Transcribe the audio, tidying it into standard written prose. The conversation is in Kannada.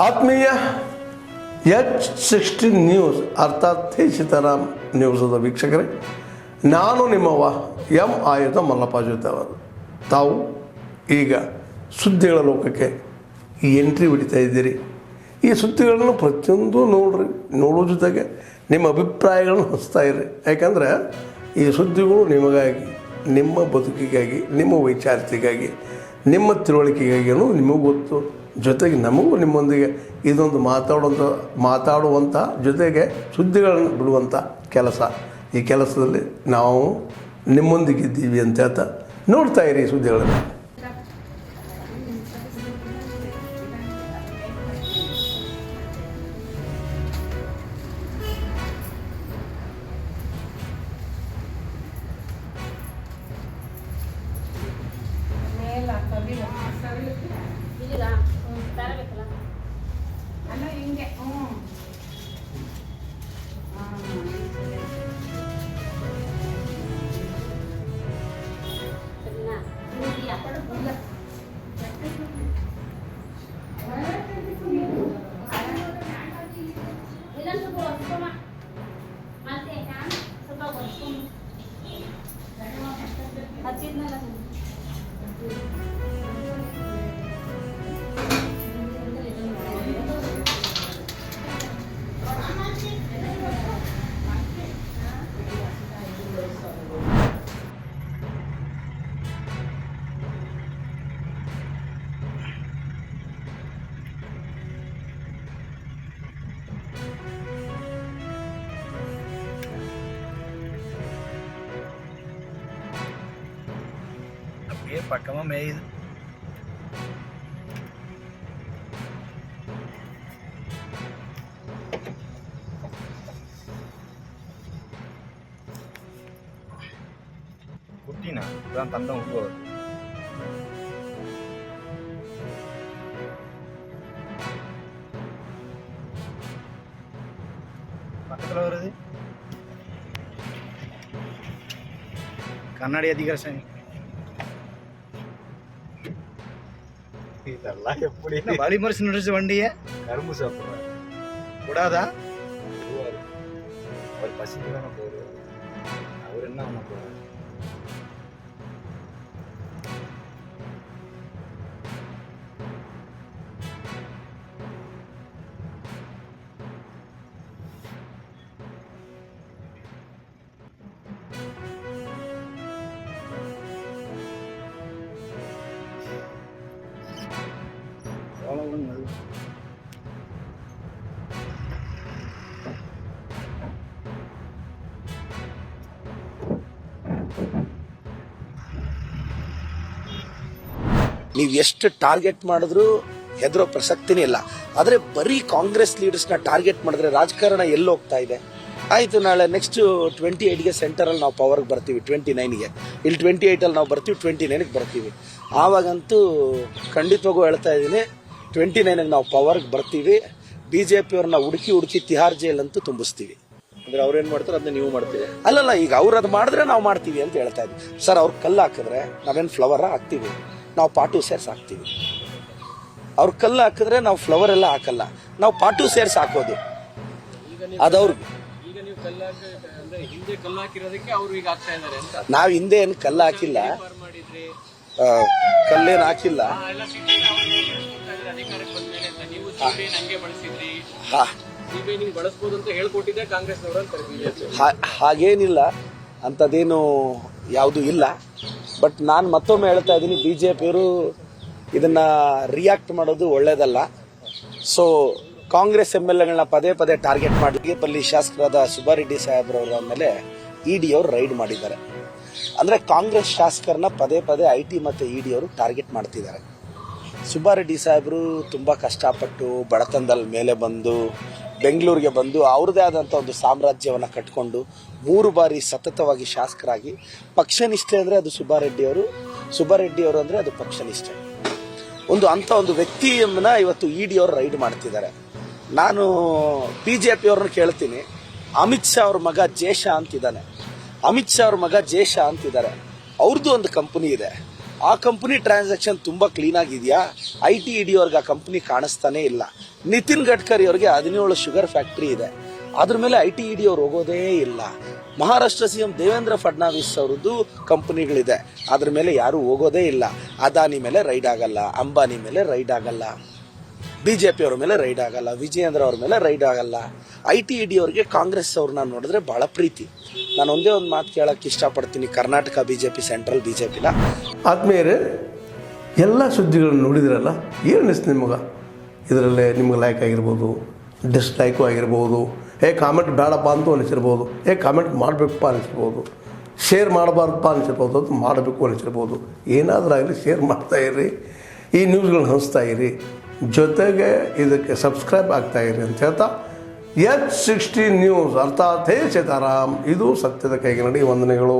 ಆತ್ಮೀಯ H16 ನ್ಯೂಸ್ ಅರ್ಥಾತ್ ಸೀತಾರಾಮ್ ನ್ಯೂಸದ ವೀಕ್ಷಕರೇ, ನಾನು ನಿಮ್ಮವ ಎಂ ಆಯುಧ ಮಲ್ಲಪ್ಪ ಜೊತೆ ಅವರು. ತಾವು ಈಗ ಸುದ್ದಿಗಳ ಲೋಕಕ್ಕೆ ಎಂಟ್ರಿ ಹೊಡಿತಾ ಇದ್ದೀರಿ. ಈ ಸುದ್ದಿಗಳನ್ನು ಪ್ರತಿಯೊಂದು ನೋಡೋ ಜೊತೆಗೆ ನಿಮ್ಮ ಅಭಿಪ್ರಾಯಗಳನ್ನು ಹಂಚ್ತಾ ಇರ್ರಿ. ಯಾಕಂದರೆ ಈ ಸುದ್ದಿಗಳು ನಿಮಗಾಗಿ, ನಿಮ್ಮ ಬದುಕಿಗಾಗಿ, ನಿಮ್ಮ ವೈಚಾರಿಕೆಗಾಗಿ, ನಿಮ್ಮ ತಿಳುವಳಿಕೆಗಾಗಿ ನಿಮಗೂ ಗೊತ್ತು. ಜೊತೆಗೆ ನಮಗೂ ನಿಮ್ಮೊಂದಿಗೆ ಇದೊಂದು ಮಾತಾಡುವಂಥ ಜೊತೆಗೆ ಸುದ್ದಿಗಳನ್ನು ಬಿಡುವಂಥ ಕೆಲಸ. ಈ ಕೆಲಸದಲ್ಲಿ ನಾವು ನಿಮ್ಮೊಂದಿಗಿದ್ದೀವಿ ಅಂತ ಹೇಳ್ತಾ ನೋಡ್ತಾ ಇರಿ ಸುದ್ದಿಗಳನ್ನು. ಅಲ್ಲ ಹಿಂಗೆ பக்கமா மேயுது. குட்டினா இதான் தந்தம் விட்டு பக்கத்தில் வருது கண்ணாடி அதிகார சாமி. இதெல்லாம் எப்படி வழிமறிச்சு நினைச்ச வண்டிய கரும்பு சாப்பிடுறேன் கூடாதா? அவர் பசிக்கு தானே போகுது, அவர் என்ன பண்ண போறாரு? ನೀವು ಎಷ್ಟು ಟಾರ್ಗೆಟ್ ಮಾಡಿದ್ರು ಹೆದರೋ ಪ್ರಸಕ್ತಿನೇ ಇಲ್ಲ. ಆದರೆ ಬರೀ ಕಾಂಗ್ರೆಸ್ ಲೀಡರ್ಸ್ನ ಟಾರ್ಗೆಟ್ ಮಾಡಿದ್ರೆ ರಾಜಕಾರಣ ಎಲ್ಲಿ ಹೋಗ್ತಾ ಇದೆ? ಆಯಿತು, ನಾಳೆ ನೆಕ್ಸ್ಟ್ 28ಗೆ ಸೆಂಟರಲ್ಲಿ ನಾವು ಪವರ್ಗೆ ಬರ್ತೀವಿ, 29ಗೆ ಇಲ್ಲಿ 28ಅಲ್ಲಿ ನಾವು ಬರ್ತೀವಿ, 29ಗೆ ಬರ್ತೀವಿ. ಆವಾಗಂತೂ ಖಂಡಿತವಾಗೂ ಹೇಳ್ತಾ ಇದ್ದೀನಿ, 29ಗೆ ನಾವು ಪವರ್ಗೆ ಬರ್ತೀವಿ. BJP ಅವ್ರನ್ನ ಹುಡುಕಿ ತಿಹಾರ್ ಜೈಲ್ ಅಂತೂ ತುಂಬಿಸ್ತೀವಿ. ಅಂದ್ರೆ ಅವ್ರೇನ್ ಮಾಡ್ತಾರೆ ಅದನ್ನ ನೀವು ಮಾಡ್ತೀವಿ? ಅಲ್ಲಲ್ಲ, ಈಗ ಅವ್ರು ಅದು ಮಾಡಿದ್ರೆ ನಾವು ಮಾಡ್ತೀವಿ ಅಂತ ಹೇಳ್ತಾ ಇದ್ವಿ. ಸರ್, ಅವ್ರು ಕಲ್ಲು ಹಾಕಿದ್ರೆ ನಾವೇನು ಫ್ಲವರ ಹಾಕ್ತೀವಿ? ನಾವು ಪಾಟು ಸೇರ್ಸ್ ಹಾಕ್ತೀವಿ. ಅವ್ರು ಕಲ್ಲು ಹಾಕಿದ್ರೆ ನಾವು ಫ್ಲವರ್ ಎಲ್ಲ ಹಾಕಲ್ಲ, ನಾವು ಪಾಟು ಸೇರ್ಸ್ ಹಾಕೋದು. ಅದವ್ರಿಗೆ ನಾವು ಹಿಂದೆ ಏನು ಕಲ್ಲು ಹಾಕಿಲ್ಲ, ಕಲ್ಲೇನು ಹಾಕಿಲ್ಲ. ಹಾಗೇನಿಲ್ಲ, ಅಂಥದ್ದೇನು ಯಾವುದು ಇಲ್ಲ. ಬಟ್ ನಾನು ಮತ್ತೊಮ್ಮೆ ಹೇಳ್ತಾ ಇದ್ದೀನಿ, BJPಯವರು ಇದನ್ನ ರಿಯಾಕ್ಟ್ ಮಾಡೋದು ಒಳ್ಳೇದಲ್ಲ. ಸೊ ಕಾಂಗ್ರೆಸ್ MLAಗಳನ್ನ ಪದೇ ಟಾರ್ಗೆಟ್ ಮಾಡಿ ಅಲ್ಲಿ ಶಾಸಕರಾದ ಸುಬ್ಬಾರೆಡ್ಡಿ ಸಾಹೇಬ್ರವರ ಮೇಲೆ ED ಅವರು ರೈಡ್ ಮಾಡಿದ್ದಾರೆ. ಅಂದರೆ ಕಾಂಗ್ರೆಸ್ ಶಾಸಕರನ್ನ ಪದೇ IT ಮತ್ತು ED ಅವರು ಟಾರ್ಗೆಟ್ ಮಾಡ್ತಿದ್ದಾರೆ. ಸುಬ್ಬಾರೆಡ್ಡಿ ಸಾಹೇಬರು ತುಂಬ ಕಷ್ಟಪಟ್ಟು ಬಡತನದಲ್ಲಿ ಮೇಲೆ ಬಂದು ಬೆಂಗಳೂರಿಗೆ ಬಂದು ಅವ್ರದ್ದೇ ಆದಂಥ ಒಂದು ಸಾಮ್ರಾಜ್ಯವನ್ನು ಕಟ್ಕೊಂಡು 3 ಬಾರಿ ಸತತವಾಗಿ ಶಾಸಕರಾಗಿ ಪಕ್ಷನಿಷ್ಠೆ ಅಂದರೆ ಅದು ಸುಬ್ಬಾರೆಡ್ಡಿ ಅವರು ಅಂದರೆ ಅದು ಪಕ್ಷನಿಷ್ಠೆ. ಅಂಥ ಒಂದು ವ್ಯಕ್ತಿಯನ್ನ ಇವತ್ತು ED ಅವರು ರೈಡ್ ಮಾಡ್ತಿದ್ದಾರೆ. ನಾನು BJP ಅವ್ರನ್ನ ಕೇಳ್ತೀನಿ, ಅಮಿತ್ ಶಾ ಅವ್ರ ಮಗ ಜೇಷ ಅಂತಿದ್ದಾನೆ, ಅವ್ರದ್ದು ಒಂದು ಕಂಪನಿ ಇದೆ. ಆ ಕಂಪನಿ ಟ್ರಾನ್ಸಾಕ್ಷನ್ ತುಂಬ ಕ್ಲೀನಾಗಿದೆಯಾ? IT ED ಅವ್ರಿಗೆ ಆ ಕಂಪನಿ ಕಾಣಿಸ್ತಾನೆ ಇಲ್ಲ. ನಿತಿನ್ ಗಡ್ಕರಿ ಅವ್ರಿಗೆ 17 ಶುಗರ್ ಫ್ಯಾಕ್ಟ್ರಿ ಇದೆ, ಅದ್ರ ಮೇಲೆ IT ED ಅವ್ರು ಹೋಗೋದೇ ಇಲ್ಲ. ಮಹಾರಾಷ್ಟ್ರ CM ದೇವೇಂದ್ರ ಫಡ್ನವೀಸ್ ಅವ್ರದ್ದು ಕಂಪನಿಗಳಿದೆ, ಅದ್ರ ಮೇಲೆ ಯಾರು ಹೋಗೋದೇ ಇಲ್ಲ. ಅದಾನಿ ಮೇಲೆ ರೈಡ್ ಆಗಲ್ಲ, ಅಂಬಾನಿ ಮೇಲೆ ರೈಡ್ ಆಗಲ್ಲ, BJP ಅವ್ರ ಮೇಲೆ ರೈಡ್ ಆಗಲ್ಲ, ವಿಜಯೇಂದ್ರ ಅವ್ರ ಮೇಲೆ ರೈಡ್ ಆಗಲ್ಲ. IT ED ಅವ್ರಿಗೆ ಕಾಂಗ್ರೆಸ್ ಅವ್ರನ್ನ ನೋಡಿದ್ರೆ ಬಹಳ ಪ್ರೀತಿ. ನಾನು ಒಂದೇ ಒಂದು ಮಾತು ಕೇಳಕ್ಕೆ ಇಷ್ಟಪಡ್ತೀನಿ, ಕರ್ನಾಟಕ BJP, ಸೆಂಟ್ರಲ್ BJPನ. ಆದ್ಮೇಲೆ ಎಲ್ಲ ಸುದ್ದಿಗಳನ್ನು ನೋಡಿದ್ರಲ್ಲ, ಏನು ಅನಿಸ್ತು ನಿಮಗೆ? ಇದರಲ್ಲೇ ನಿಮ್ಗೆ ಲೈಕ್ ಆಗಿರ್ಬೋದು, ಡಿಸ್ಲೈಕು ಆಗಿರ್ಬೋದು, ಕಾಮೆಂಟ್ ಬೇಡಪ್ಪ ಅಂತೂ ಅನಿಸಿರ್ಬೋದು, ಕಾಮೆಂಟ್ ಮಾಡಬೇಕಪ್ಪ ಅನಿಸಿರ್ಬೋದು, ಶೇರ್ ಮಾಡಬಾರ್ದಪ್ಪ ಅನಿಸಿರ್ಬೋದು, ಅದು ಮಾಡಬೇಕು ಅನಿಸಿರ್ಬೋದು. ಏನಾದರೂ ಆಗಲಿ ಶೇರ್ ಮಾಡ್ತಾಯಿರಿ, ಈ ನ್ಯೂಸ್ಗಳನ್ನ ಹಂಚ್ತಾ ಇರಿ, ಜೊತೆಗೆ ಇದಕ್ಕೆ ಸಬ್ಸ್ಕ್ರೈಬ್ ಆಗ್ತಾಯಿರಿ ಅಂತ ಹೇಳ್ತಾ H16 ನ್ಯೂಸ್ ಅರ್ಥಾತ್ ಹೇ ಸೀತಾರಾಮ್, ಇದು ಸತ್ಯದ ಕೈಗೆ ನಡಿ. ವಂದನೆಗಳು.